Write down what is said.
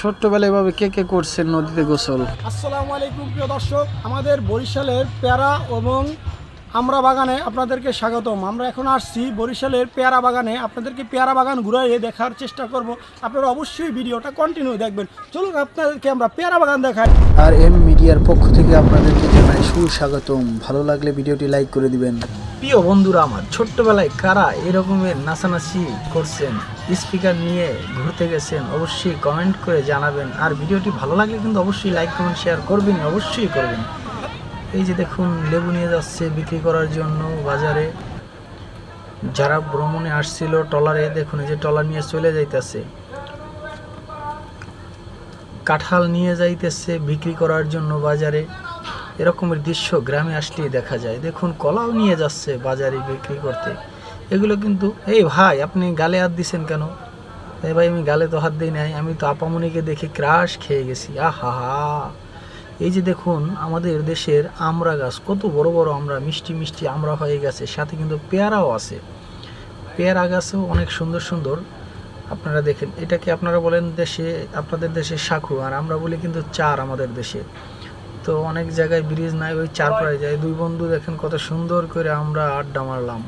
ছোট্টবেলায় এভাবে কে কে করছেন নদীতে গোসল? আসসালামু আলাইকুম প্রিয় দর্শক, আমাদের বরিশালের পেয়ারা এবং আমরা বাগানে আপনাদেরকে স্বাগতম। আমরা এখন আসছি বরিশালের পেয়ারা বাগানে, আপনাদেরকে পেয়ারা বাগান ঘুরিয়ে দেখার চেষ্টা করব। আপনারা অবশ্যই ভিডিওটা কন্টিনিউ দেখবেন। চলুন আপনাদেরকে আমরা পেয়ারা বাগান দেখাই। আর এম মিডিয়ার পক্ষ থেকে আপনাদেরকে জানাই সুস্বাগতম। ভালো লাগলে ভিডিওটি লাইক করে দিবেন। প্রিয় বন্ধুরা আমার, ছোট্টবেলায় কারা এরকমের নাচানাচি করছেন, স্পিকার নিয়ে ঘুরতে গেছেন, অবশ্যই কমেন্ট করে জানাবেন। আর ভিডিওটি ভালো লাগলে কিন্তু অবশ্যই লাইক কমেন্ট শেয়ার করবেন, অবশ্যই করবেন। এই যে দেখুন, লেবু নিয়ে যাচ্ছে বিক্রি করার জন্য বাজারে। যারা ভ্রমণে আসছিল ট্রলারে, দেখুন এই যে ট্রলার নিয়ে চলে যাইতেছে। কাঁঠাল নিয়ে যাইতেছে বিক্রি করার জন্য বাজারে। এরকমের দৃশ্য গ্রামে আসলেই দেখা যায়। দেখুন কলাও নিয়ে যাচ্ছে বাজারে বিক্রি করতে। এগুলো কিন্তু, এই ভাই আপনি গালে হাত দিছেন কেন? এই ভাই, আমি গালে তো হাত দিই নাই, আমি তো আপামনিকে দেখে ক্রাশ খেয়ে গেছি। আহা হা! এই যে দেখুন আমাদের দেশের আমড়া গাছ, কত বড় বড় আমড়া, মিষ্টি মিষ্টি আমড়া হয়ে গেছে, সাথে কিন্তু পেয়ারাও আছে। পেয়ারা গাছও অনেক সুন্দর সুন্দর। আপনারা দেখেন, এটাকে আপনারা বলেন দেশে, আপনাদের দেশে শাখু, আর আমরা বলি কিন্তু চার আমাদের দেশে। তো অনেক জায়গায় ব্রিজ নাই, ওই চার পাড়ে যায়। দুই বন্ধু দেখেন কত সুন্দর করে আমরা আড্ডা মারলাম।